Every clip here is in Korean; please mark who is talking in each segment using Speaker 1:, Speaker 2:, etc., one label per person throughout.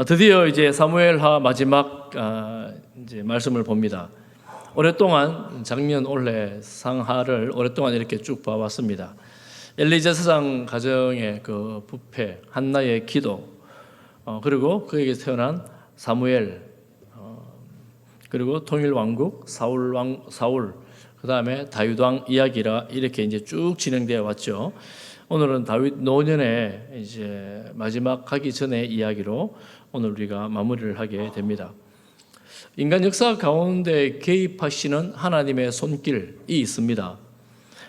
Speaker 1: 드디어 이제 사무엘하 마지막 이제 말씀을 봅니다. 오랫동안 작년 올해 상하를 오랫동안 이렇게 쭉 봐왔습니다. 엘리 제사장 가정의 그 부패, 한나의 기도, 그리고 그에게 태어난 사무엘, 그리고 통일 왕국 사울, 그 다음에 다윗 왕 이야기라 이렇게 이제 쭉 진행되어 왔죠. 오늘은 다윗 노년의 이제 마지막 가기 전의 이야기로 오늘 우리가 마무리를 하게 됩니다. 인간 역사 가운데 개입하시는 하나님의 손길이 있습니다.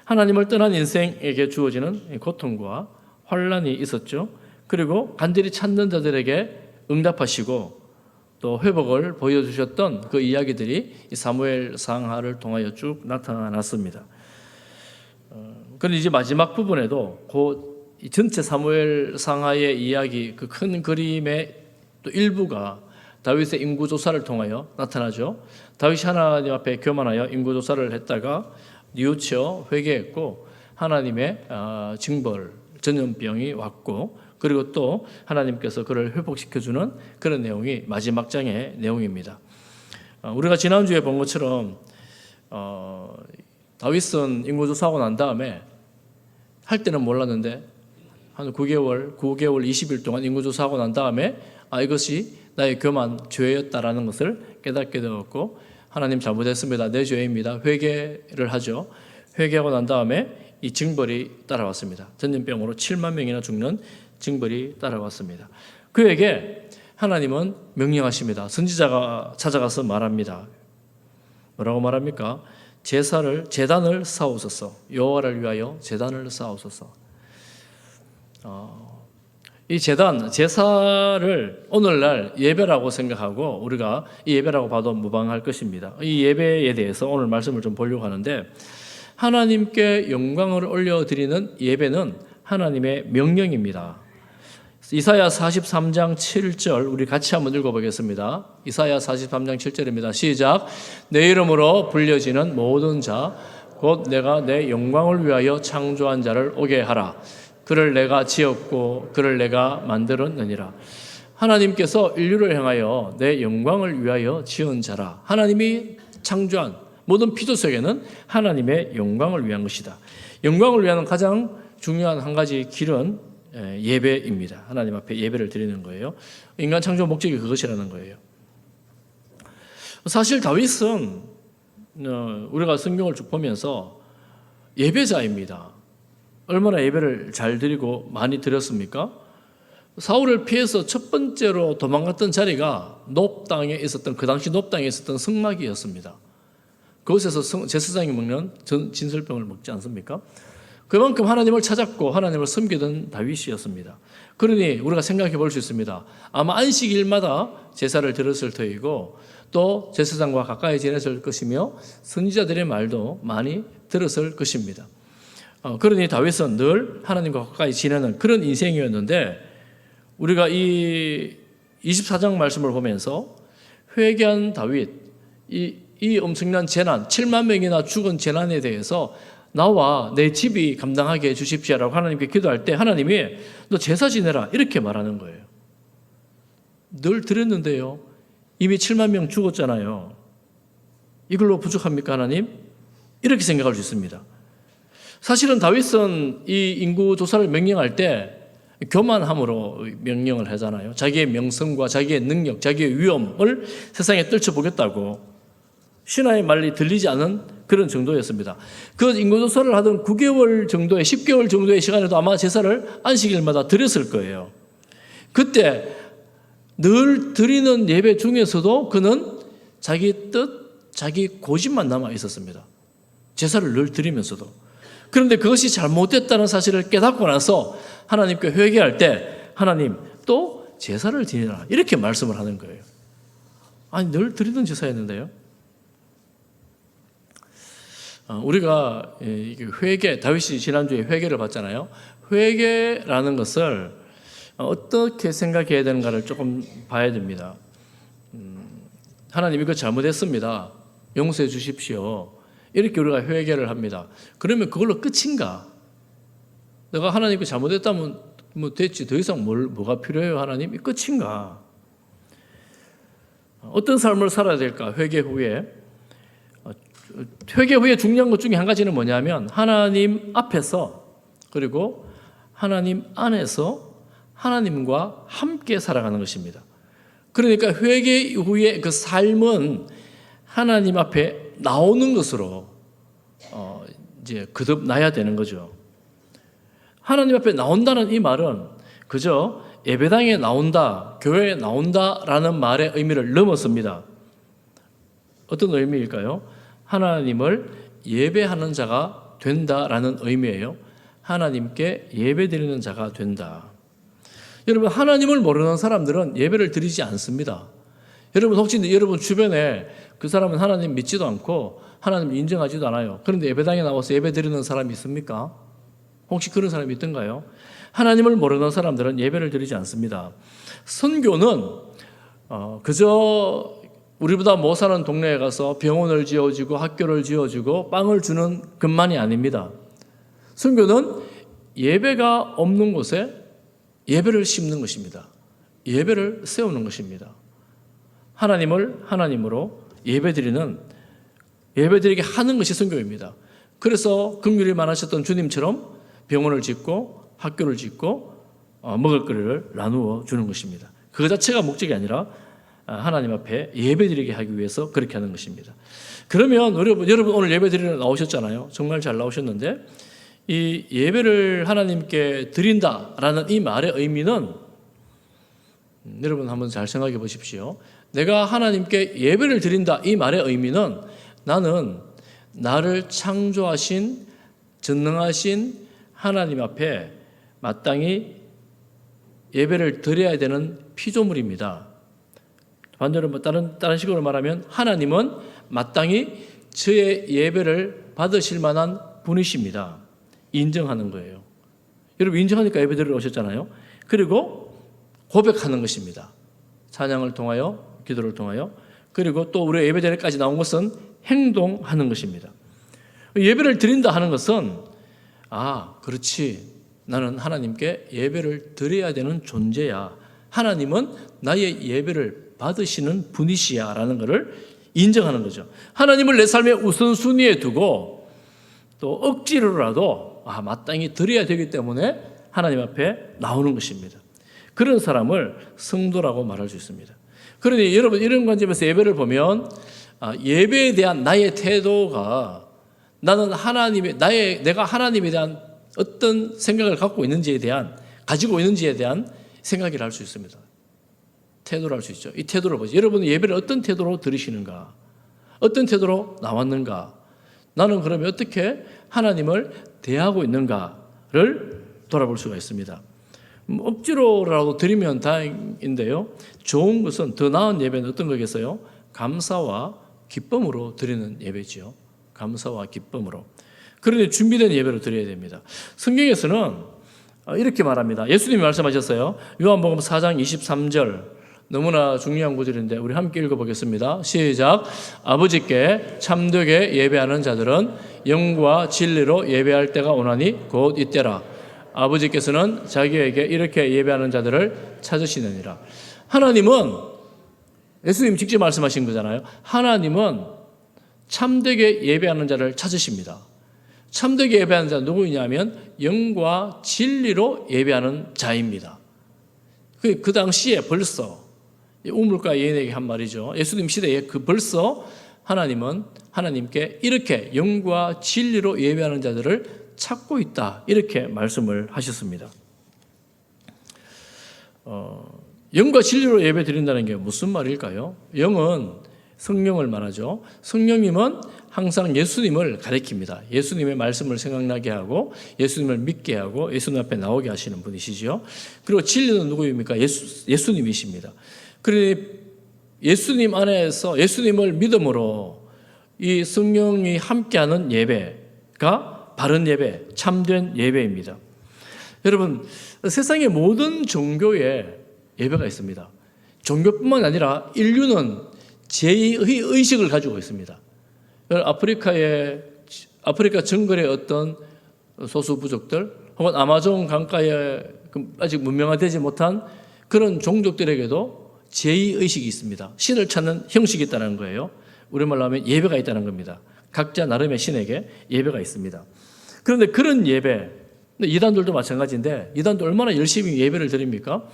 Speaker 1: 하나님을 떠난 인생에게 주어지는 고통과 환란이 있었죠. 그리고 간절히 찾는 자들에게 응답하시고 또 회복을 보여주셨던 그 이야기들이 이 사무엘 상하를 통하여 쭉 나타났습니다. 그런데 이제 마지막 부분에도 그 전체 사무엘 상하의 이야기 그 큰 그림의 또 일부가 다윗의 인구조사를 통하여 나타나죠. 다윗이 하나님 앞에 교만하여 인구조사를 했다가 뉘우쳐 회개했고 하나님의 징벌, 전염병이 왔고 그리고 또 하나님께서 그를 회복시켜주는 그런 내용이 마지막 장의 내용입니다. 우리가 지난주에 본 것처럼 다윗은 인구조사하고 난 다음에 할 때는 몰랐는데 한 9개월 20일 동안 인구조사하고 난 다음에 이것이 나의 교만, 죄였다라는 것을 깨닫게 되었고 하나님 잘못했습니다. 내 죄입니다. 회개를 하죠. 회개하고 난 다음에 이 징벌이 따라왔습니다. 전염병으로 7만 명이나 죽는 징벌이 따라왔습니다. 그에게 하나님은 명령하십니다. 선지자가 찾아가서 말합니다. 뭐라고 말합니까? 제단을 쌓으소서. 여호와를 위하여 제단을 쌓으소서. 이 제사를 오늘날 예배라고 생각하고 우리가 이 예배라고 봐도 무방할 것입니다. 이 예배에 대해서 오늘 말씀을 좀 보려고 하는데 하나님께 영광을 올려드리는 예배는 하나님의 명령입니다. 이사야 43장 7절 우리 같이 한번 읽어보겠습니다. 이사야 43장 7절입니다. 시작. 내 이름으로 불려지는 모든 자 곧 내가 내 영광을 위하여 창조한 자를 오게 하라. 그를 내가 지었고 그를 내가 만들었느니라. 하나님께서 인류를 향하여 내 영광을 위하여 지은 자라. 하나님이 창조한 모든 피조 속에는 하나님의 영광을 위한 것이다. 영광을 위한 가장 중요한 한 가지 길은 예배입니다. 하나님 앞에 예배를 드리는 거예요. 인간 창조 목적이 그것이라는 거예요. 사실 다윗은 우리가 성경을 쭉 보면서 예배자입니다. 얼마나 예배를 잘 드리고 많이 드렸습니까? 사울을 피해서 첫 번째로 도망갔던 자리가 놉 땅에 있었던 그 당시 놉 땅에 있었던 성막이었습니다. 그곳에서 제사장이 먹는 진설병을 먹지 않습니까? 그만큼 하나님을 찾았고 하나님을 섬기던 다윗이었습니다. 그러니 우리가 생각해 볼 수 있습니다. 아마 안식일마다 제사를 드렸을 터이고 또 제사장과 가까이 지냈을 것이며 선지자들의 말도 많이 들었을 것입니다. 그러니 다윗은 늘 하나님과 가까이 지내는 그런 인생이었는데 우리가 이 24장 말씀을 보면서 회개한 다윗, 이 엄청난 재난, 7만 명이나 죽은 재난에 대해서 나와 내 집이 감당하게 해주십시오라고 하나님께 기도할 때 하나님이 너 제사 지내라 이렇게 말하는 거예요. 늘 드렸는데요. 이미 7만 명 죽었잖아요. 이걸로 부족합니까 하나님? 이렇게 생각할 수 있습니다. 사실은 다윗은 이 인구 조사를 명령할 때 교만함으로 명령을 하잖아요. 자기의 명성과 자기의 능력, 자기의 위엄을 세상에 떨쳐보겠다고 신하의 말이 들리지 않은 그런 정도였습니다. 그 인구조사를 하던 9개월 정도의 10개월 정도의 시간에도 아마 제사를 안식일마다 드렸을 거예요. 그때 늘 드리는 예배 중에서도 그는 자기 뜻, 자기 고집만 남아 있었습니다. 제사를 늘 드리면서도. 그런데 그것이 잘못됐다는 사실을 깨닫고 나서 하나님께 회개할 때 하나님 또 제사를 드리라 이렇게 말씀을 하는 거예요. 아니 늘 드리던 제사였는데요. 우리가 회개, 다윗이 지난주에 회개를 봤잖아요. 회개라는 것을 어떻게 생각해야 되는가를 조금 봐야 됩니다. 하나님 이거 잘못했습니다. 용서해 주십시오. 이렇게 우리가 회개를 합니다. 그러면 그걸로 끝인가? 내가 하나님께 잘못했다면 뭐 됐지. 더 이상 뭐가 필요해요, 하나님? 이 끝인가? 어떤 삶을 살아야 될까? 회개 후에. 회개 후에 중요한 것 중에 한 가지는 뭐냐면 하나님 앞에서 그리고 하나님 안에서 하나님과 함께 살아가는 것입니다. 그러니까 회개 후에 그 삶은 하나님 앞에 나오는 것으로 이제 거듭나야 되는 거죠. 하나님 앞에 나온다는 이 말은 그저 예배당에 나온다, 교회에 나온다라는 말의 의미를 넘어섭니다. 어떤 의미일까요? 하나님을 예배하는 자가 된다라는 의미예요. 하나님께 예배드리는 자가 된다. 여러분, 하나님을 모르는 사람들은 예배를 드리지 않습니다. 여러분, 혹시 여러분 주변에 그 사람은 하나님 믿지도 않고 하나님 인정하지도 않아요. 그런데 예배당에 나와서 예배 드리는 사람이 있습니까? 혹시 그런 사람이 있던가요? 하나님을 모르는 사람들은 예배를 드리지 않습니다. 선교는 그저 우리보다 못 사는 동네에 가서 병원을 지어주고 학교를 지어주고 빵을 주는 것만이 아닙니다. 선교는 예배가 없는 곳에 예배를 심는 것입니다. 예배를 세우는 것입니다. 하나님을 하나님으로 예배드리게 하는 것이 선교입니다. 그래서 긍휼이 많으셨던 주님처럼 병원을 짓고 학교를 짓고 먹을 거리를 나누어 주는 것입니다. 그 자체가 목적이 아니라 하나님 앞에 예배드리게 하기 위해서 그렇게 하는 것입니다. 그러면 여러분 오늘 예배드리러 나오셨잖아요. 정말 잘 나오셨는데 이 예배를 하나님께 드린다라는 이 말의 의미는 여러분 한번 잘 생각해 보십시오. 내가 하나님께 예배를 드린다 이 말의 의미는 나는 나를 창조하신 전능하신 하나님 앞에 마땅히 예배를 드려야 되는 피조물입니다. 반대로 다른 식으로 말하면 하나님은 마땅히 저의 예배를 받으실 만한 분이십니다. 인정하는 거예요. 여러분 인정하니까 예배 드리러 오셨잖아요. 그리고 고백하는 것입니다. 찬양을 통하여 기도를 통하여 그리고 또 우리가 예배 자리까지 나온 것은 행동하는 것입니다. 예배를 드린다 하는 것은 그렇지 나는 하나님께 예배를 드려야 되는 존재야. 하나님은 나의 예배를 받으시는 분이시야 라는 것을 인정하는 거죠. 하나님을 내 삶의 우선순위에 두고 또 억지로라도 마땅히 드려야 되기 때문에 하나님 앞에 나오는 것입니다. 그런 사람을 성도라고 말할 수 있습니다. 그러니 여러분 이런 관점에서 예배를 보면 예배에 대한 나의 태도가 나는 내가 하나님에 대한 어떤 생각을 가지고 있는지에 대한 생각을 할 수 있습니다. 태도를 할 수 있죠. 이 태도를 보죠. 여러분은 예배를 어떤 태도로 드리시는가? 어떤 태도로 나왔는가? 나는 그러면 어떻게 하나님을 대하고 있는가를 돌아볼 수가 있습니다. 억지로라도 드리면 다행인데요. 좋은 것은 더 나은 예배는 어떤 거겠어요? 감사와 기쁨으로 드리는 예배지요. 감사와 기쁨으로. 그런데 준비된 예배로 드려야 됩니다. 성경에서는 이렇게 말합니다. 예수님이 말씀하셨어요. 요한복음 4장 23절 너무나 중요한 구절인데 우리 함께 읽어보겠습니다. 시작. 아버지께 참되게 예배하는 자들은 영과 진리로 예배할 때가 오나니 곧 이때라. 아버지께서는 자기에게 이렇게 예배하는 자들을 찾으시느니라. 하나님은 예수님 직접 말씀하신 거잖아요. 하나님은 참되게 예배하는 자를 찾으십니다. 참되게 예배하는 자는 누구냐면 영과 진리로 예배하는 자입니다. 그 당시에 벌써 우물가 여인에게 한 말이죠. 예수님 시대에 벌써 하나님은 하나님께 이렇게 영과 진리로 예배하는 자들을 찾고 있다. 이렇게 말씀을 하셨습니다. 영과 진리로 예배 드린다는 게 무슨 말일까요? 영은 성령을 말하죠. 성령님은 항상 예수님을 가리킵니다. 예수님의 말씀을 생각나게 하고 예수님을 믿게 하고 예수님 앞에 나오게 하시는 분이시죠. 그리고 진리는 누구입니까? 예수님이십니다. 그러니 예수님 안에서 예수님을 믿음으로 이 성령이 함께하는 예배가 바른 예배, 참된 예배입니다. 여러분, 세상의 모든 종교에 예배가 있습니다. 종교뿐만 아니라 인류는 제2의 의식을 가지고 있습니다. 아프리카 정글의 어떤 소수 부족들 혹은 아마존 강가에 아직 문명화되지 못한 그런 종족들에게도 제의식이 있습니다. 신을 찾는 형식이 있다는 거예요. 우리말로 하면 예배가 있다는 겁니다. 각자 나름의 신에게 예배가 있습니다. 그런데 그런 예배, 이단들도 마찬가지인데 이단도 얼마나 열심히 예배를 드립니까?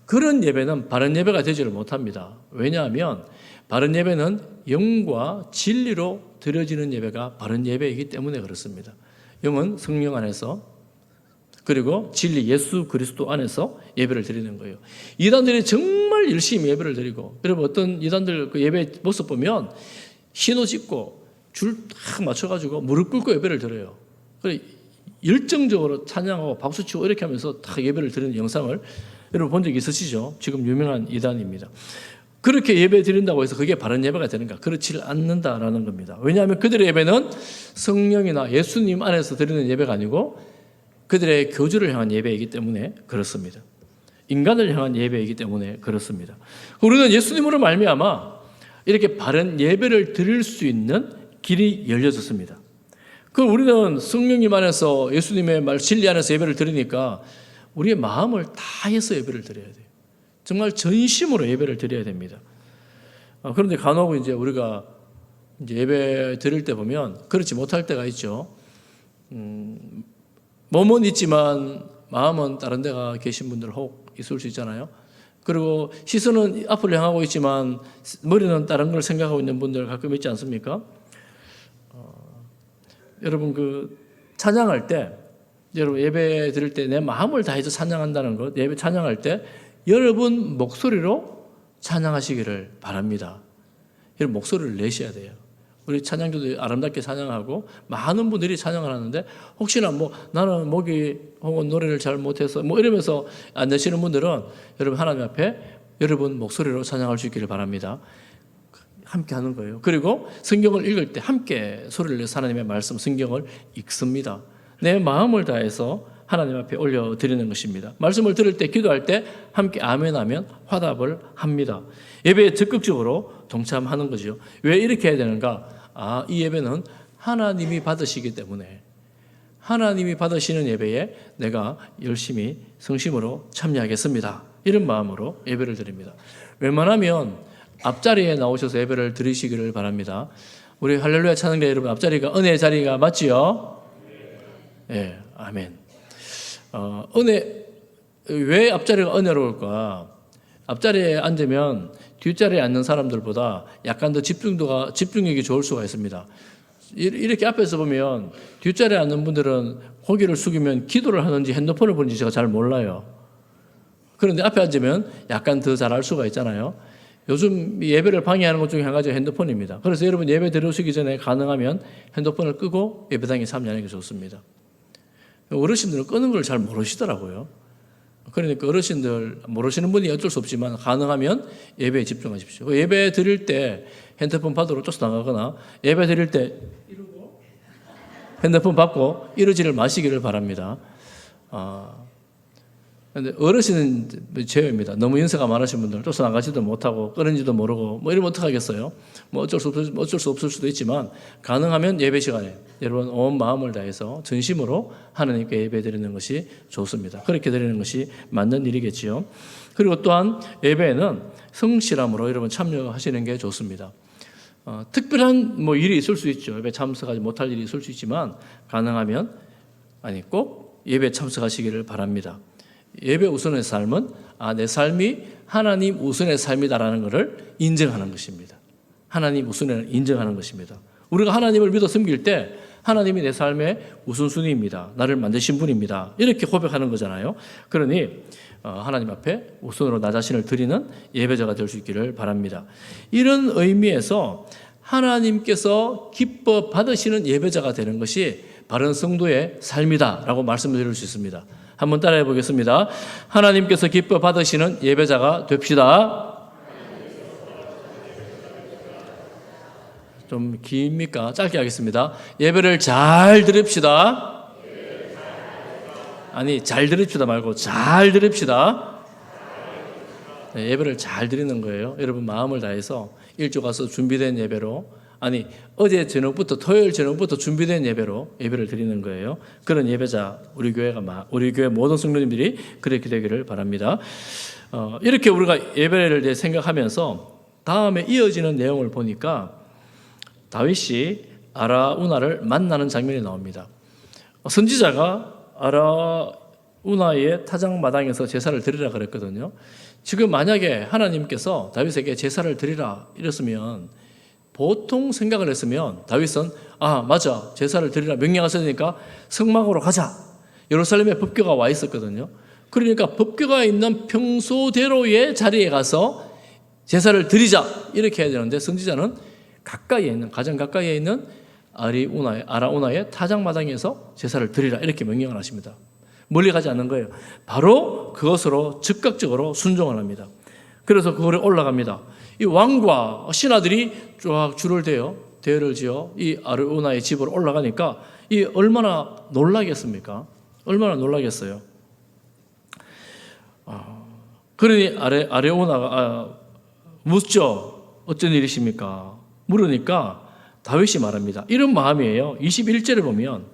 Speaker 1: 그런 예배는 바른 예배가 되지를 못합니다. 왜냐하면 바른 예배는 영과 진리로 드려지는 예배가 바른 예배이기 때문에 그렇습니다. 영은 성령 안에서 그리고 진리 예수 그리스도 안에서 예배를 드리는 거예요. 이단들이 정말 열심히 예배를 드리고, 여러분 어떤 이단들 그 예배 모습 보면 신호 짓고 줄 딱 맞춰가지고 무릎 꿇고 예배를 드려요. 그래 열정적으로 찬양하고 박수치고 이렇게 하면서 딱 예배를 드리는 영상을 여러분 본 적 있으시죠? 지금 유명한 이단입니다. 그렇게 예배 드린다고 해서 그게 바른 예배가 되는가? 그렇지 않는다라는 겁니다. 왜냐하면 그들의 예배는 성령이나 예수님 안에서 드리는 예배가 아니고 그들의 교주를 향한 예배이기 때문에 그렇습니다. 인간을 향한 예배이기 때문에 그렇습니다. 우리는 예수님으로 말미암아 이렇게 바른 예배를 드릴 수 있는 길이 열려졌습니다. 우리는 성령님 안에서 예수님의 말 진리 안에서 예배를 드리니까 우리의 마음을 다해서 예배를 드려야 돼요. 정말 전심으로 예배를 드려야 됩니다. 그런데 간혹 이제 우리가 이제 예배 드릴 때 보면 그렇지 못할 때가 있죠. 몸은 있지만 마음은 다른 데가 계신 분들 혹 있을 수 있잖아요. 그리고 시선은 앞을 향하고 있지만 머리는 다른 걸 생각하고 있는 분들 가끔 있지 않습니까? 여러분 그 찬양할 때, 여러분 예배 드릴 때 내 마음을 다해서 찬양한다는 것, 예배 찬양할 때 여러분 목소리로 찬양하시기를 바랍니다. 여러분 목소리를 내셔야 돼요. 우리 찬양자도 아름답게 찬양하고 많은 분들이 찬양을 하는데 혹시나 뭐 나는 목이 혹은 노래를 잘 못해서 뭐 이러면서 안 내시는 분들은 여러분 하나님 앞에 여러분 목소리로 찬양할 수 있기를 바랍니다. 함께 하는 거예요. 그리고 성경을 읽을 때 함께 소리를 내서 하나님의 말씀 성경을 읽습니다. 내 마음을 다해서 하나님 앞에 올려드리는 것입니다. 말씀을 들을 때 기도할 때 함께 아멘하면 화답을 합니다. 예배에 적극적으로 동참하는 거죠. 왜 이렇게 해야 되는가? 이 예배는 하나님이 받으시기 때문에 하나님이 받으시는 예배에 내가 열심히 성심으로 참여하겠습니다. 이런 마음으로 예배를 드립니다. 웬만하면 앞자리에 나오셔서 예배를 드리시기를 바랍니다. 우리 할렐루야 찬양자 여러분, 앞자리가 은혜의 자리가 맞지요? 예, 아멘. 은혜, 왜 앞자리가 은혜로울까? 앞자리에 앉으면 뒷자리에 앉는 사람들보다 약간 더 집중력이 좋을 수가 있습니다. 이렇게 앞에서 보면 뒷자리에 앉는 분들은 고개를 숙이면 기도를 하는지 핸드폰을 보는지 제가 잘 몰라요. 그런데 앞에 앉으면 약간 더 잘 알 수가 있잖아요. 요즘 예배를 방해하는 것 중에 한 가지가 핸드폰입니다. 그래서 여러분 예배 들어오시기 전에 가능하면 핸드폰을 끄고 예배당에 참여하는 게 좋습니다. 어르신들은 끄는 걸 잘 모르시더라고요. 그러니까 어르신들 모르시는 분이 어쩔 수 없지만 가능하면 예배에 집중하십시오. 예배 드릴 때 핸드폰 받으러 쫓아나가거나 예배 드릴 때 이러고 핸드폰 받고 이러지를 마시기를 바랍니다. 근데 어르신은 제외입니다. 너무 연세가 많으신 분들은 쫓아나가지도 못하고 끄는지도 모르고 뭐 이러면 어떡하겠어요? 뭐 어쩔 수 없을 수도 있지만 가능하면 예배 시간에 여러분 온 마음을 다해서 전심으로 하나님께 예배 드리는 것이 좋습니다. 그렇게 드리는 것이 맞는 일이겠지요. 그리고 또한 예배에는 성실함으로 여러분 참여하시는 게 좋습니다. 특별한 뭐 일이 있을 수 있죠. 예배 참석하지 못할 일이 있을 수 있지만 가능하면 꼭 예배 참석하시기를 바랍니다. 예배 우선의 삶은 내 삶이 하나님 우선의 삶이다라는 것을 인정하는 것입니다. 하나님 우선을 인정하는 것입니다. 우리가 하나님을 믿어 섬길 때 하나님이 내 삶의 우선순위입니다. 나를 만드신 분입니다. 이렇게 고백하는 거잖아요. 그러니 하나님 앞에 우선으로 나 자신을 드리는 예배자가 될 수 있기를 바랍니다. 이런 의미에서 하나님께서 기뻐 받으시는 예배자가 되는 것이 바른 성도의 삶이다라고 말씀을 드릴 수 있습니다. 한번 따라해 보겠습니다. 하나님께서 기뻐 받으시는 예배자가 됩시다. 좀 깁니까? 짧게 하겠습니다. 예배를 잘 드립시다. 아니, 잘 드립시다 말고 잘 드립시다. 네, 예배를 잘 드리는 거예요. 여러분 마음을 다해서 일주 가서 준비된 예배로, 아니 어제 저녁부터 토요일 저녁부터 준비된 예배로 예배를 드리는 거예요. 그런 예배자 우리 교회 모든 성도님들이 그렇게 되기를 바랍니다. 이렇게 우리가 예배를 이제 생각하면서 다음에 이어지는 내용을 보니까 다윗이 아라우나를 만나는 장면이 나옵니다. 선지자가 아라우나의 타작마당에서 제사를 드리라 그랬거든요. 지금 만약에 하나님께서 다윗에게 제사를 드리라 이랬으면 보통 생각을 했으면 다윗은 맞아, 제사를 드리라 명령하셨으니까 성막으로 가자. 예루살렘에 법궤가 와 있었거든요. 그러니까 법궤가 있는 평소대로의 자리에 가서 제사를 드리자 이렇게 해야 되는데, 선지자는 가장 가까이에 있는 아라우나의 타작마당에서 제사를 드리라 이렇게 명령을 하십니다. 멀리 가지 않는 거예요. 바로 그것으로 즉각적으로 순종을 합니다. 그래서 그거를 올라갑니다. 이 왕과 신하들이 쫙 대열을 지어 이 아라우나의 집으로 올라가니까 이 얼마나 놀라겠습니까? 얼마나 놀라겠어요. 그러니 아라우나가 묻죠. 어쩐 일이십니까? 물으니까 다윗이 말합니다. 이런 마음이에요. 21절에 보면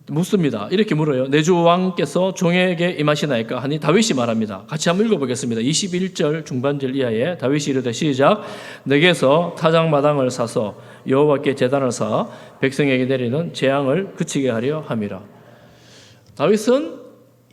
Speaker 1: 묻습니다. 이렇게 물어요. 내 주 왕께서 종에게 임하시나이까 하니 다윗이 말합니다. 같이 한번 읽어보겠습니다. 21절 중반절 이하에 다윗이 이르되 시작. 내게서 타작마당을 사서 여호와께 제단을 쌓아 백성에게 내리는 재앙을 그치게 하려 함이라. 다윗은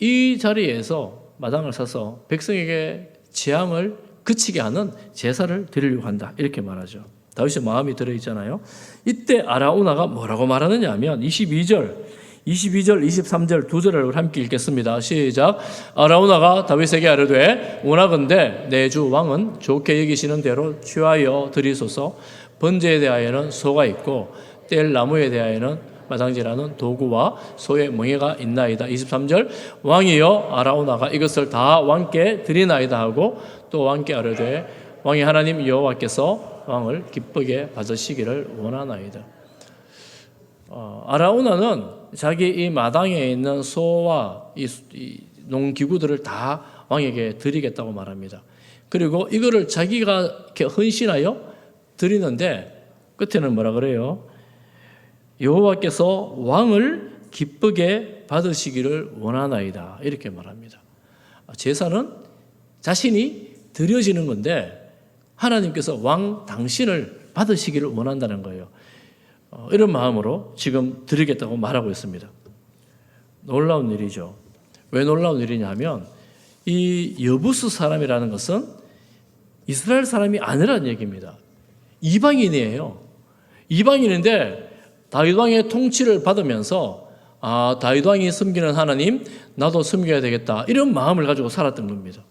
Speaker 1: 이 자리에서 마당을 사서 백성에게 재앙을 그치게 하는 제사를 드리려고 한다 이렇게 말하죠. 다윗의 마음이 들어있잖아요. 이때 아라우나가 뭐라고 말하느냐 하면 22절, 23절 두 절을 함께 읽겠습니다. 시작. 아라우나가 다윗에게 아뢰되 원하건대 내 주 왕은 좋게 여기시는 대로 취하여 드리소서. 번제에 대하여는 소가 있고 뗄 나무에 대하여는 마당질하는 도구와 소의 멍에가 있나이다. 23절 왕이여 아라우나가 이것을 다 왕께 드리나이다 하고 또 왕께 아뢰되 왕이 하나님 여호와께서 왕을 기쁘게 받으시기를 원하나이다. 아라우나는 자기 이 마당에 있는 소와 이 농기구들을 다 왕에게 드리겠다고 말합니다. 그리고 이거를 자기가 이렇게 헌신하여 드리는데 끝에는 뭐라 그래요? 여호와께서 왕을 기쁘게 받으시기를 원하나이다 이렇게 말합니다. 제사는 자신이 드려지는 건데 하나님께서 왕 당신을 받으시기를 원한다는 거예요. 이런 마음으로 지금 드리겠다고 말하고 있습니다. 놀라운 일이죠. 왜 놀라운 일이냐 하면 이 여부스 사람이라는 것은 이스라엘 사람이 아니라는 얘기입니다. 이방인이에요. 이방인인데 다윗 왕의 통치를 받으면서 다윗 왕이 섬기는 하나님 나도 섬겨야 되겠다 이런 마음을 가지고 살았던 겁니다.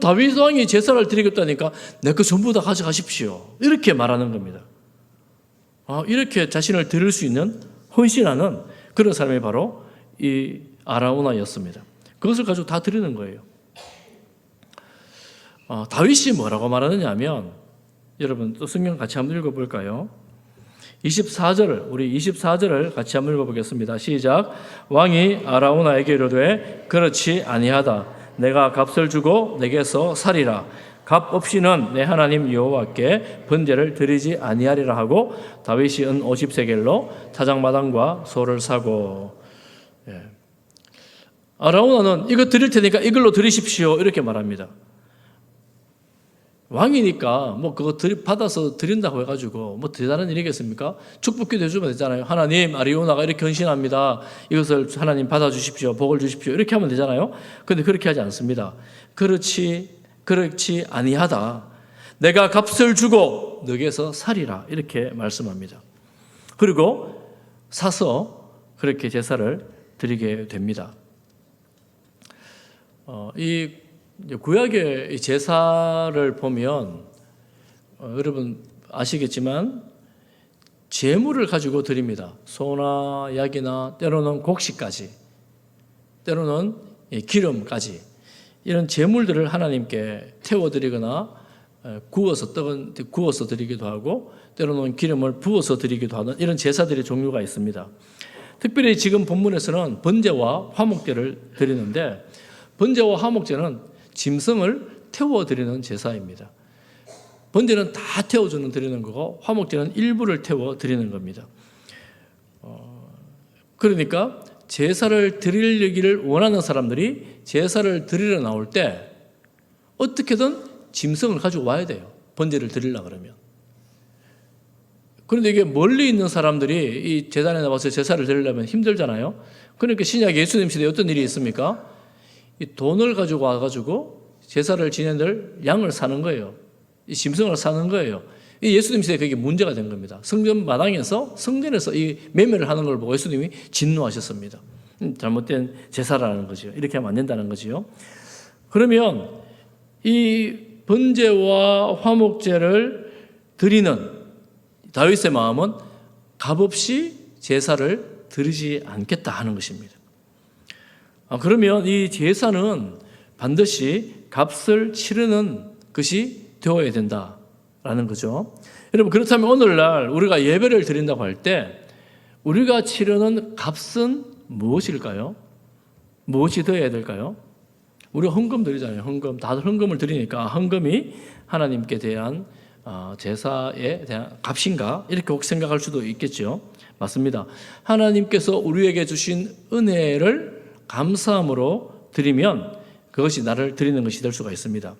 Speaker 1: 다윗 왕이 제사를 드리겠다니까 내 거 전부 다 가져가십시오 이렇게 말하는 겁니다. 이렇게 자신을 드릴 수 있는 헌신하는 그런 사람이 바로 이 아라우나였습니다. 그것을 가지고 다 드리는 거예요. 다윗이 뭐라고 말하느냐 하면 여러분 또 성경 같이 한번 읽어볼까요? 24절을 같이 한번 읽어보겠습니다. 시작. 왕이 아라우나에게 이르되 그렇지 아니하다. 내가 값을 주고 내게서 살이라. 값 없이는 내 하나님 여호와께 번제를 드리지 아니하리라 하고 다윗이 은 50세겔로 타작마당과 소를 사고. 아라우나는 이거 드릴 테니까 이걸로 드리십시오 이렇게 말합니다. 왕이니까 뭐 그거 받아서 드린다고 해가지고 뭐 대단한 일이겠습니까? 축복기도 해주면 되잖아요. 하나님 아라우나가 이렇게 헌신합니다. 이것을 하나님 받아주십시오. 복을 주십시오. 이렇게 하면 되잖아요. 그런데 그렇게 하지 않습니다. 그렇지 아니하다. 내가 값을 주고 너에게서 살이라 이렇게 말씀합니다. 그리고 사서 그렇게 제사를 드리게 됩니다. 이 구약의 제사를 보면 여러분 아시겠지만 제물을 가지고 드립니다. 소나 약이나 때로는 곡식까지, 때로는 기름까지 이런 제물들을 하나님께 태워드리거나 구워서 드리기도 하고 때로는 기름을 부어서 드리기도 하는 이런 제사들의 종류가 있습니다. 특별히 지금 본문에서는 번제와 화목제를 드리는데 번제와 화목제는 짐승을 태워드리는 제사입니다. 번제는 다 드리는 거고 화목제는 일부를 태워드리는 겁니다. 그러니까 제사를 드리기를 원하는 사람들이 제사를 드리러 나올 때 어떻게든 짐승을 가지고 와야 돼요. 번제를 드리려고 그러면. 그런데 이게 멀리 있는 사람들이 이 제단에 나와서 제사를 드리려면 힘들잖아요. 그러니까 신약 예수님 시대에 어떤 일이 있습니까? 이 돈을 가지고 와가지고 제사를 지낸들 양을 사는 거예요. 이 짐승을 사는 거예요. 이 예수님 시대에 그게 문제가 된 겁니다. 성전 마당에서 성전에서 이 매매를 하는 걸 보고 예수님이 진노하셨습니다. 잘못된 제사라는 거죠. 이렇게 하면 안 된다는 거지요. 그러면 이 번제와 화목제를 드리는 다윗의 마음은 값없이 제사를 드리지 않겠다 하는 것입니다. 그러면 이 제사는 반드시 값을 치르는 것이 되어야 된다라는 거죠. 여러분, 그렇다면 오늘날 우리가 예배를 드린다고 할 때 우리가 치르는 값은 무엇일까요? 무엇이 되어야 될까요? 우리가 헌금 드리잖아요. 헌금. 다들 헌금을 드리니까 헌금이 하나님께 대한 제사에 대한 값인가? 이렇게 혹 생각할 수도 있겠죠. 맞습니다. 하나님께서 우리에게 주신 은혜를 감사함으로 드리면 그것이 나를 드리는 것이 될 수가 있습니다.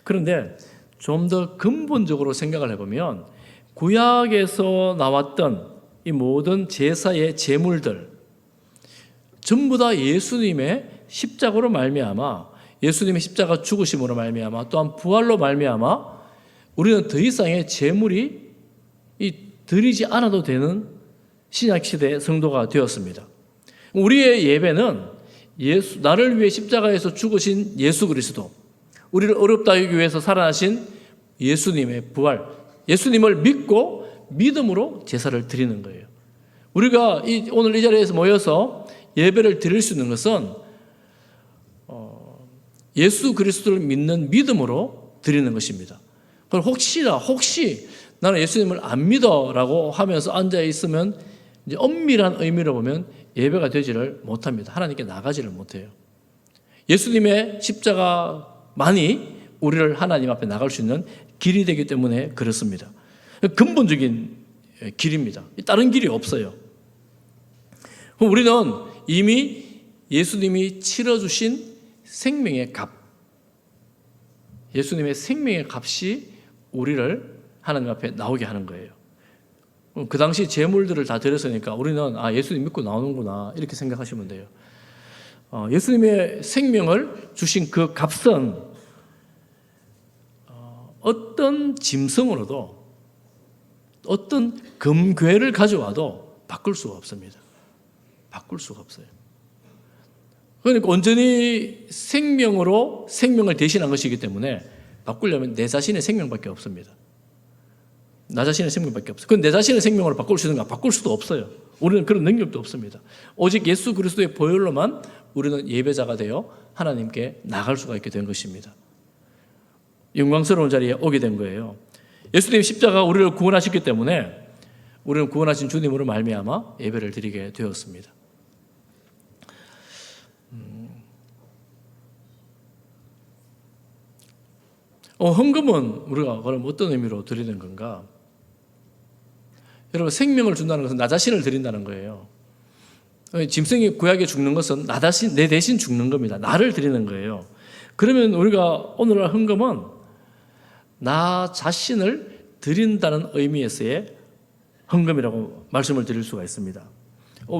Speaker 1: 그런데 좀 더 근본적으로 생각을 해보면 구약에서 나왔던 이 모든 제사의 제물들 전부 다 예수님의 십자가로 말미암아, 예수님의 십자가 죽으심으로 말미암아, 또한 부활로 말미암아 우리는 더 이상의 제물이 드리지 않아도 되는 신약 시대의 성도가 되었습니다. 우리의 예배는 나를 위해 십자가에서 죽으신 예수 그리스도, 우리를 어렵다 하기 위해서 살아나신 예수님의 부활, 예수님을 믿고 믿음으로 제사를 드리는 거예요. 우리가 오늘 이 자리에서 모여서 예배를 드릴 수 있는 것은 예수 그리스도를 믿는 믿음으로 드리는 것입니다. 그럼 혹시 나는 예수님을 안 믿어라고 하면서 앉아 있으면 이제 엄밀한 의미로 보면 예배가 되지를 못합니다. 하나님께 나가지를 못해요. 예수님의 십자가만이 우리를 하나님 앞에 나갈 수 있는 길이 되기 때문에 그렇습니다. 근본적인 길입니다. 다른 길이 없어요. 그럼 우리는 이미 예수님이 치러주신 생명의 값, 예수님의 생명의 값이 우리를 하나님 앞에 나오게 하는 거예요. 그 당시 제물들을 다 드렸으니까 우리는 예수님 믿고 나오는구나 이렇게 생각하시면 돼요. 예수님의 생명을 주신 그 값은 어떤 짐승으로도 어떤 금괴를 가져와도 바꿀 수가 없습니다. 바꿀 수가 없어요. 그러니까 온전히 생명으로 생명을 대신한 것이기 때문에 바꾸려면 내 자신의 생명밖에 없습니다. 나 자신의 생명밖에 없어요. 그건 내 자신의 생명으로 바꿀 수 있는가? 바꿀 수도 없어요. 우리는 그런 능력도 없습니다. 오직 예수 그리스도의 보혈로만 우리는 예배자가 되어 하나님께 나갈 수가 있게 된 것입니다. 영광스러운 자리에 오게 된 거예요. 예수님 십자가가 우리를 구원하셨기 때문에 우리는 구원하신 주님으로 말미암아 예배를 드리게 되었습니다. 헌금은 우리가 그럼 어떤 의미로 드리는 건가? 여러분, 생명을 준다는 것은 나 자신을 드린다는 거예요. 짐승이 구약에 죽는 것은 내 대신 죽는 겁니다. 나를 드리는 거예요. 그러면 우리가 오늘날 헌금은 나 자신을 드린다는 의미에서의 헌금이라고 말씀을 드릴 수가 있습니다.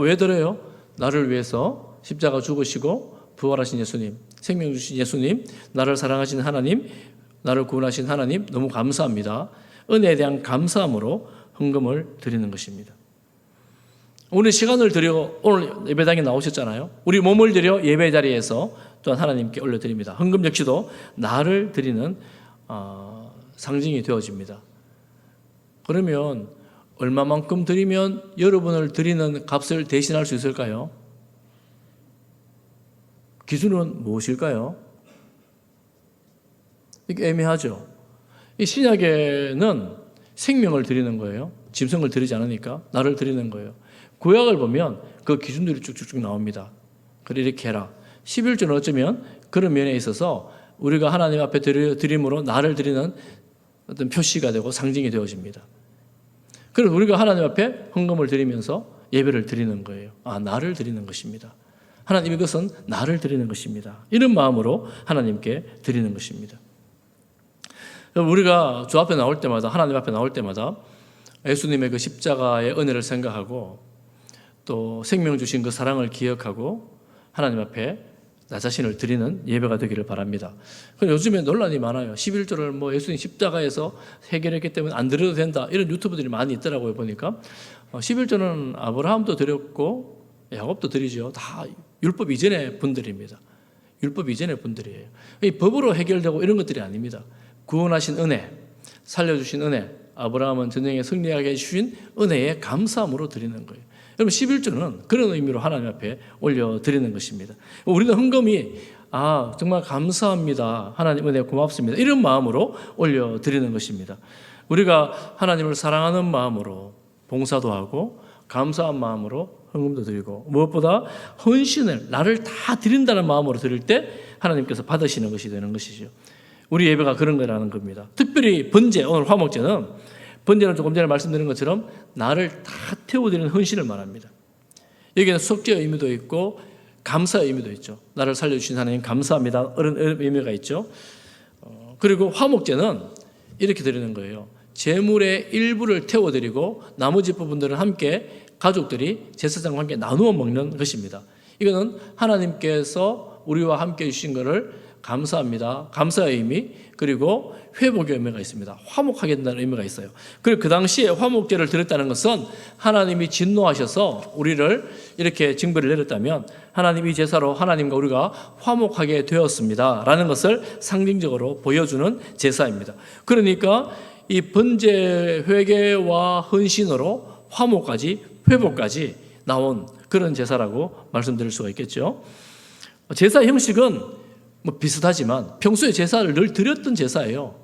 Speaker 1: 왜 드려요? 나를 위해서 십자가 죽으시고 부활하신 예수님, 생명 주신 예수님, 나를 사랑하신 하나님, 나를 구원하신 하나님 너무 감사합니다. 은혜에 대한 감사함으로 헌금을 드리는 것입니다. 우리 시간을 들여 오늘 예배당에 나오셨잖아요. 우리 몸을 들여 예배 자리에서 또한 하나님께 올려드립니다. 헌금 역시도 나를 드리는 상징이 되어집니다. 그러면 얼마만큼 드리면 여러분을 드리는 값을 대신할 수 있을까요? 기준은 무엇일까요? 이게 애매하죠. 이 신약에는 생명을 드리는 거예요. 짐승을 드리지 않으니까 나를 드리는 거예요. 구약을 보면 그 기준들이 쭉쭉쭉 나옵니다. 그래 이렇게 해라. 11조는 어쩌면 그런 면에 있어서 우리가 하나님 앞에 드림으로 나를 드리는 어떤 표시가 되고 상징이 되어집니다. 그래서 우리가 하나님 앞에 헌금을 드리면서 예배를 드리는 거예요. 나를 드리는 것입니다. 하나님, 이것은 나를 드리는 것입니다. 이런 마음으로 하나님께 드리는 것입니다. 우리가 주 앞에 나올 때마다, 하나님 앞에 나올 때마다 예수님의 그 십자가의 은혜를 생각하고 또 생명 주신 그 사랑을 기억하고 하나님 앞에 나 자신을 드리는 예배가 되기를 바랍니다. 요즘에 논란이 많아요. 11조를 뭐 예수님 십자가에서 해결했기 때문에 안 드려도 된다, 이런 유튜브들이 많이 있더라고요. 보니까 11조는 아브라함도 드렸고 야곱도 드리죠. 다 율법 이전의 분들입니다. 율법 이전의 분들이에요. 이 법으로 해결되고 이런 것들이 아닙니다. 구원하신 은혜, 살려주신 은혜, 아브라함은 전쟁에 승리하게 해주신 은혜에 감사함으로 드리는 거예요. 여러분, 11조는 그런 의미로 하나님 앞에 올려드리는 것입니다. 우리는 헌금이 정말 감사합니다, 하나님 은혜 고맙습니다, 이런 마음으로 올려드리는 것입니다. 우리가 하나님을 사랑하는 마음으로 봉사도 하고 감사한 마음으로 헌금도 드리고 무엇보다 헌신을 나를 다 드린다는 마음으로 드릴 때 하나님께서 받으시는 것이 되는 것이죠. 우리 예배가 그런 거라는 겁니다. 특별히 번제, 오늘 화목제는 번제는 조금 전에 말씀드린 것처럼 나를 다 태워드리는 헌신을 말합니다. 여기는 속죄의 의미도 있고 감사의 의미도 있죠. 나를 살려주신 하나님 감사합니다, 이런 의미가 있죠. 그리고 화목제는 이렇게 드리는 거예요. 제물의 일부를 태워드리고 나머지 부분들은 함께 가족들이 제사장과 함께 나누어 먹는 것입니다. 이거는 하나님께서 우리와 함께 해주신 것을 감사합니다, 감사의 의미, 그리고 회복의 의미가 있습니다. 화목하게 된다는 의미가 있어요. 그리고 그 당시에 화목제를 드렸다는 것은 하나님이 진노하셔서 우리를 이렇게 징벌을 내렸다면 하나님 이 제사로 하나님과 우리가 화목하게 되었습니다 라는 것을 상징적으로 보여주는 제사입니다. 그러니까 이 번제, 회개와 헌신으로 화목까지, 회복까지 나온 그런 제사라고 말씀드릴 수가 있겠죠. 제사 형식은 비슷하지만 평소에 제사를 늘 드렸던 제사예요.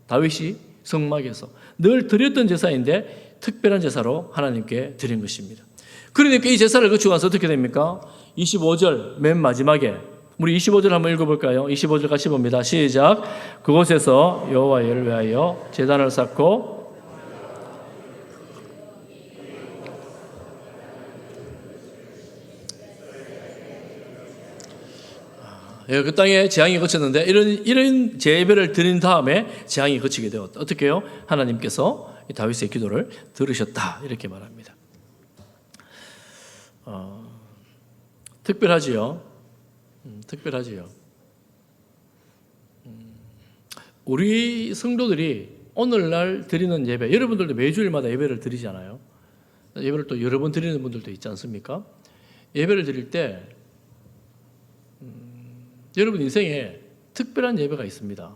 Speaker 1: 다윗이 성막에서 늘 드렸던 제사인데 특별한 제사로 하나님께 드린 것입니다. 그러니까 이 제사를 거치고 나서 어떻게 됩니까? 25절 맨 마지막에 우리 25절 한번 읽어볼까요? 25절 같이 봅니다. 시작. 그곳에서 여호와의 일을 위하여 제단을 쌓고 그 땅에 재앙이 거쳤는데 이런 제배를 드린 다음에 재앙이 거치게 되었다. 어떻게 해요? 하나님께서 다윗의 기도를 들으셨다, 이렇게 말합니다. 특별하지요. 특별하지요. 우리 성도들이 오늘날 드리는 예배, 여러분들도 매주일마다 예배를 드리잖아요. 예배를 또 여러 번 드리는 분들도 있지 않습니까? 예배를 드릴 때 여러분 인생에 특별한 예배가 있습니다.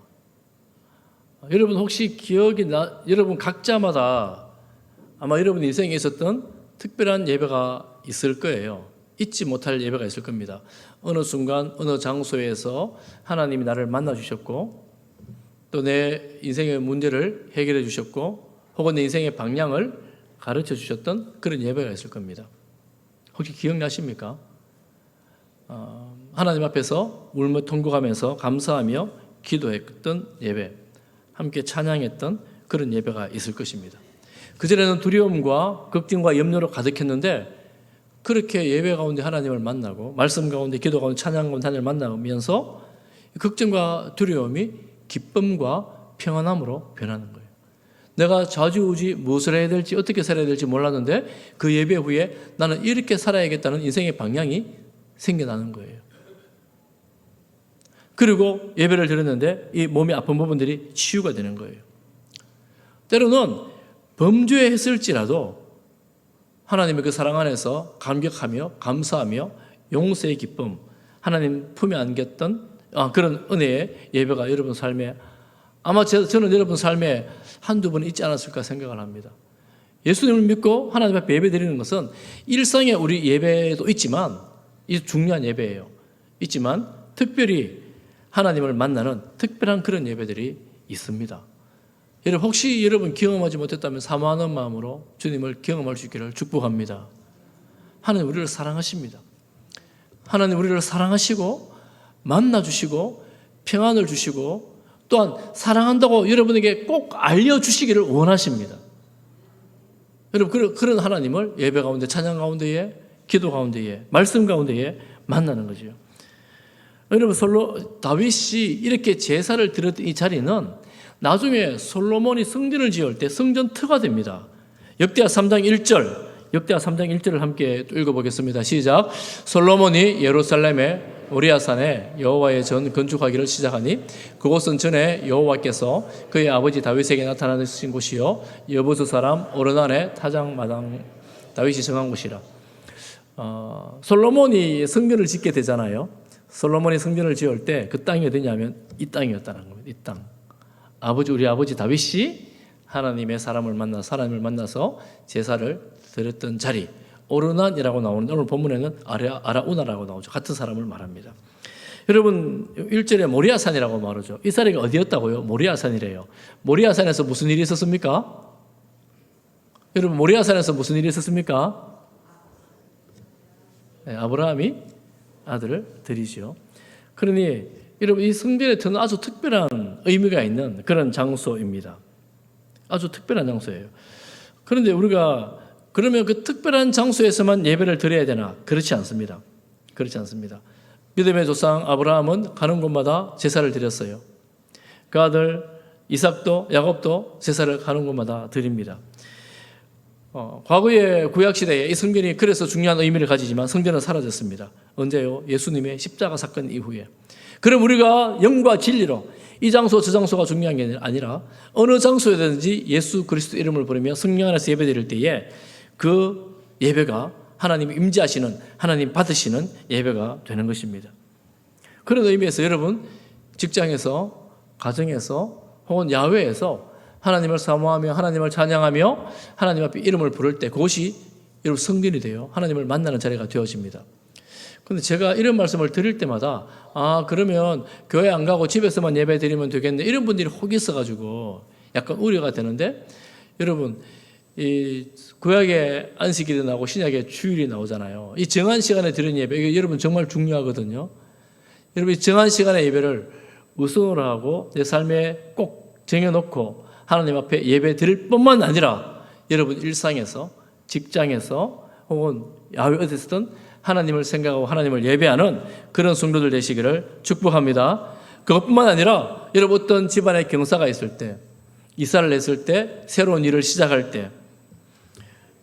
Speaker 1: 여러분 혹시 여러분 각자마다 아마 여러분 인생에 있었던 특별한 예배가 있을 거예요. 잊지 못할 예배가 있을 겁니다. 어느 순간 어느 장소에서 하나님이 나를 만나 주셨고 또 내 인생의 문제를 해결해 주셨고 혹은 내 인생의 방향을 가르쳐 주셨던 그런 예배가 있을 겁니다. 혹시 기억나십니까? 하나님 앞에서 울며 통곡하면서 감사하며 기도했던 예배, 함께 찬양했던 그런 예배가 있을 것입니다. 그전에는 두려움과 걱정과 염려로 가득했는데 그렇게 예배 가운데 하나님을 만나고 말씀 가운데 기도 가운데 찬양 가운데 하나님을 만나면서 걱정과 두려움이 기쁨과 평안함으로 변하는 거예요. 내가 좌지우지 무엇을 해야 될지 어떻게 살아야 될지 몰랐는데 그 예배 후에 나는 이렇게 살아야겠다는 인생의 방향이 생겨나는 거예요. 그리고 예배를 드렸는데 이 몸이 아픈 부분들이 치유가 되는 거예요. 때로는 범죄했을지라도 하나님의 그 사랑 안에서 감격하며 감사하며 용서의 기쁨, 하나님 품에 안겼던 그런 은혜의 예배가 여러분 삶에 아마 저는 여러분 삶에 한두 번 있지 않았을까 생각을 합니다. 예수님을 믿고 하나님 앞에 예배 드리는 것은 일상의 우리 예배도 있지만 이 중요한 예배예요. 있지만 특별히 하나님을 만나는 특별한 그런 예배들이 있습니다. 여러분 혹시 여러분 경험하지 못했다면 사모하는 마음으로 주님을 경험할 수 있기를 축복합니다. 하나님 우리를 사랑하십니다. 하나님 우리를 사랑하시고 만나주시고 평안을 주시고 또한 사랑한다고 여러분에게 꼭 알려주시기를 원하십니다. 여러분 그런 하나님을 예배 가운데, 찬양 가운데에, 기도 가운데에, 말씀 가운데에 만나는 거죠. 여러분 다윗이 이렇게 제사를 드렸던 이 자리는 나중에 솔로몬이 성전을 지을 때 성전터가 됩니다. 역대하 3장 1절을 함께 읽어보겠습니다. 시작. 솔로몬이 예루살렘에 모리아산에 여호와의 전 건축하기를 시작하니 그곳은 전에 여호와께서 그의 아버지 다윗에게 나타나신 곳이요 여부수 사람 오르난의 타작마당 다윗이 정한 곳이라. 솔로몬이 성전을 짓게 되잖아요. 솔로몬이 성전을 지을 때 그 땅이 어디냐면 이 땅이었다는 겁니다. 이 땅. 우리 아버지 다윗이 하나님의 사람을 만나서 제사를 드렸던 자리, 오르난이라고 나오는데 오늘 본문에는 아라우나라고 나오죠. 같은 사람을 말합니다. 여러분 1절에 모리아산이라고 말하죠. 이 자리가 어디였다고요? 모리아산이래요. 모리아산에서 무슨 일이 있었습니까? 여러분 모리아산에서 무슨 일이 있었습니까? 네, 아브라함이 아들을 드리죠. 그러니 여러분 이 성전의 터는 아주 특별한 의미가 있는 그런 장소입니다. 아주 특별한 장소예요. 그런데 우리가 그러면 그 특별한 장소에서만 예배를 드려야 되나? 그렇지 않습니다. 그렇지 않습니다. 믿음의 조상 아브라함은 가는 곳마다 제사를 드렸어요. 그 아들 이삭도 야곱도 제사를 가는 곳마다 드립니다. 과거의 구약시대에 이 성전이 그래서 중요한 의미를 가지지만 성전은 사라졌습니다. 언제요? 예수님의 십자가 사건 이후에. 그럼 우리가 영과 진리로 이 장소 저 장소가 중요한 게 아니라 어느 장소에든지 예수 그리스도 이름을 부르며 성령 안에서 예배드릴 때에 그 예배가 하나님이 임재하시는, 하나님 받으시는 예배가 되는 것입니다. 그런 의미에서 여러분 직장에서, 가정에서 혹은 야외에서 하나님을 사모하며 하나님을 찬양하며 하나님 앞에 이름을 부를 때 그것이 여러분 성전이 돼요. 하나님을 만나는 자리가 되어집니다. 그런데 제가 이런 말씀을 드릴 때마다 그러면 교회 안 가고 집에서만 예배 드리면 되겠네 이런 분들이 혹 있어가지고 약간 우려가 되는데 여러분 이 구약의 안식일이 나오고 신약의 주일이 나오잖아요. 이 정한 시간에 드리는 예배 이게 여러분 정말 중요하거든요. 여러분 이 정한 시간의 예배를 우선으로 하고 내 삶에 꼭 정해놓고 하나님 앞에 예배 드릴 뿐만 아니라 여러분 일상에서 직장에서 혹은 야외 어디서든 하나님을 생각하고 하나님을 예배하는 그런 성도들 되시기를 축복합니다. 그것뿐만 아니라 여러분 어떤 집안에 경사가 있을 때 이사를 했을 때 새로운 일을 시작할 때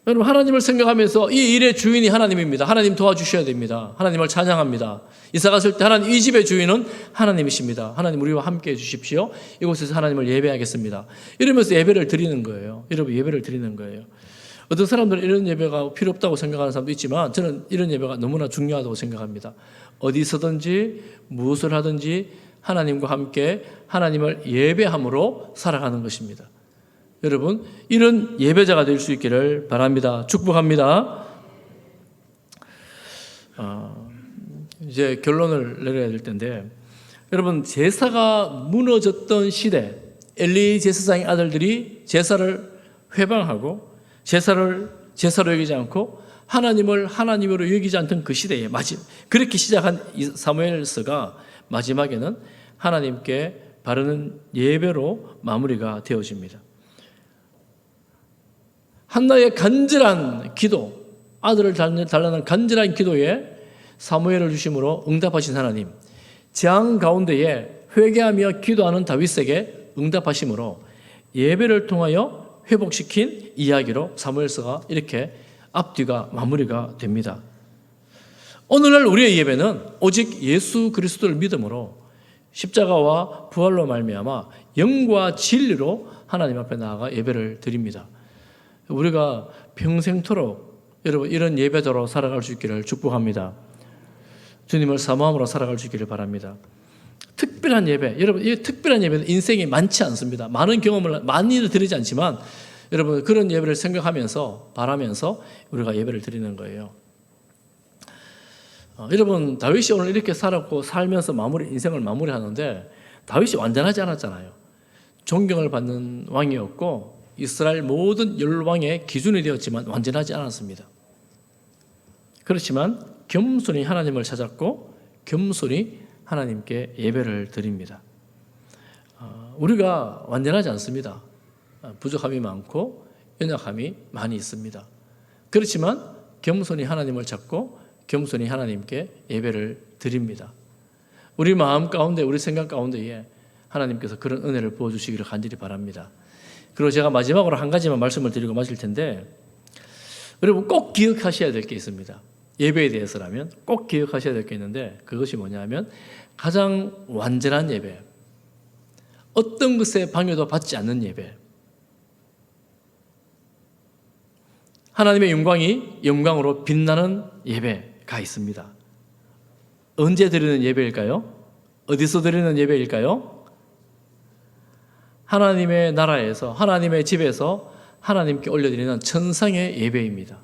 Speaker 1: 여러분 하나님을 생각하면서 이 일의 주인이 하나님입니다. 하나님 도와주셔야 됩니다. 하나님을 찬양합니다. 이사 갔을 때 하나님 이 집의 주인은 하나님이십니다. 하나님 우리와 함께 해주십시오. 이곳에서 하나님을 예배하겠습니다. 이러면서 예배를 드리는 거예요. 여러분 예배를 드리는 거예요. 어떤 사람들은 이런 예배가 필요 없다고 생각하는 사람도 있지만 저는 이런 예배가 너무나 중요하다고 생각합니다. 어디서든지 무엇을 하든지 하나님과 함께 하나님을 예배함으로 살아가는 것입니다. 여러분 이런 예배자가 될 수 있기를 바랍니다. 축복합니다. 이제 결론을 내려야 될 텐데 여러분 제사가 무너졌던 시대 엘리 제사장의 아들들이 제사를 회방하고 제사로 여기지 않고 하나님을 하나님으로 여기지 않던 그 시대에 그렇게 시작한 사무엘서가 마지막에는 하나님께 바르는 예배로 마무리가 되어집니다. 한나의 간절한 기도, 아들을 달라는 간절한 기도에 사무엘을 주심으로 응답하신 하나님, 재앙 가운데에 회개하며 기도하는 다윗에게 응답하심으로 예배를 통하여 회복시킨 이야기로 사무엘서가 이렇게 앞뒤가 마무리가 됩니다. 오늘날 우리의 예배는 오직 예수 그리스도를 믿음으로 십자가와 부활로 말미암아 영과 진리로 하나님 앞에 나아가 예배를 드립니다. 우리가 평생토록 여러분 이런 예배자로 살아갈 수 있기를 축복합니다. 주님을 사모함으로 살아갈 수 있기를 바랍니다. 특별한 예배, 여러분 이 특별한 예배는 인생이 많지 않습니다. 많은 경험을 많이 드리지 않지만 여러분 그런 예배를 생각하면서 바라면서 우리가 예배를 드리는 거예요. 여러분 다윗이 오늘 이렇게 살았고 살면서 인생을 마무리하는데 다윗이 완전하지 않았잖아요. 존경을 받는 왕이었고 이스라엘 모든 열왕의 기준이 되었지만 완전하지 않았습니다. 그렇지만 겸손히 하나님을 찾았고 겸손히 하나님께 예배를 드립니다. 우리가 완전하지 않습니다. 부족함이 많고 연약함이 많이 있습니다. 그렇지만 겸손히 하나님을 찾고 겸손히 하나님께 예배를 드립니다. 우리 마음 가운데, 우리 생각 가운데에 하나님께서 그런 은혜를 부어주시기를 간절히 바랍니다. 그리고 제가 마지막으로 한 가지만 말씀을 드리고 마칠 텐데, 여러분 꼭 기억하셔야 될 게 있습니다. 예배에 대해서라면 꼭 기억하셔야 될 게 있는데, 그것이 뭐냐면 가장 완전한 예배, 어떤 것에 방해도 받지 않는 예배, 하나님의 영광이 영광으로 빛나는 예배가 있습니다. 언제 드리는 예배일까요? 어디서 드리는 예배일까요? 하나님의 나라에서, 하나님의 집에서 하나님께 올려드리는 천상의 예배입니다.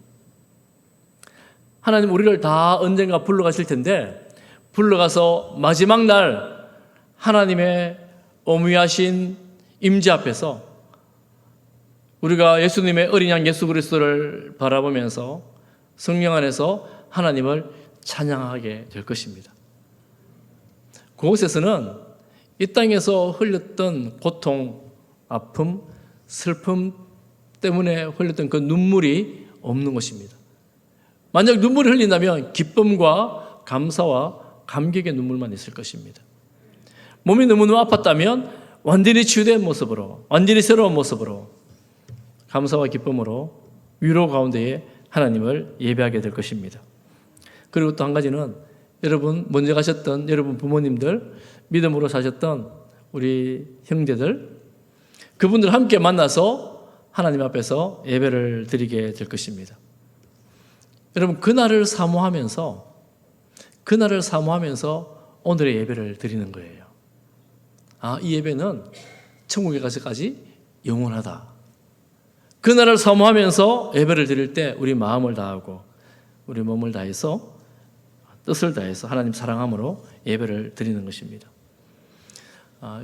Speaker 1: 하나님 우리를 다 언젠가 불러가실 텐데, 불러가서 마지막 날 하나님의 어무하신 임재 앞에서 우리가 예수님의 어린 양 예수 그리스도를 바라보면서 성령 안에서 하나님을 찬양하게 될 것입니다. 그곳에서는 이 땅에서 흘렸던 고통, 아픔, 슬픔 때문에 흘렸던 그 눈물이 없는 것입니다. 만약 눈물이 흘린다면 기쁨과 감사와 감격의 눈물만 있을 것입니다. 몸이 너무너무 아팠다면 완전히 치유된 모습으로, 완전히 새로운 모습으로 감사와 기쁨으로 위로 가운데에 하나님을 예배하게 될 것입니다. 그리고 또 한 가지는 여러분 먼저 가셨던 여러분 부모님들, 믿음으로 사셨던 우리 형제들, 그분들 함께 만나서 하나님 앞에서 예배를 드리게 될 것입니다. 여러분 그날을 사모하면서 오늘의 예배를 드리는 거예요. 이 예배는 천국에 가서까지 영원하다. 그날을 사모하면서 예배를 드릴 때 우리 마음을 다하고 우리 몸을 다해서 뜻을 다해서 하나님 사랑함으로 예배를 드리는 것입니다.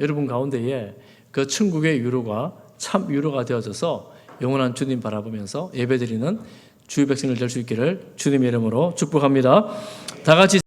Speaker 1: 여러분 가운데에 그 천국의 위로가 참 위로가 되어져서 영원한 주님 바라보면서 예배 드리는 주의 백성들 될 수 있기를 주님의 이름으로 축복합니다. 다 같이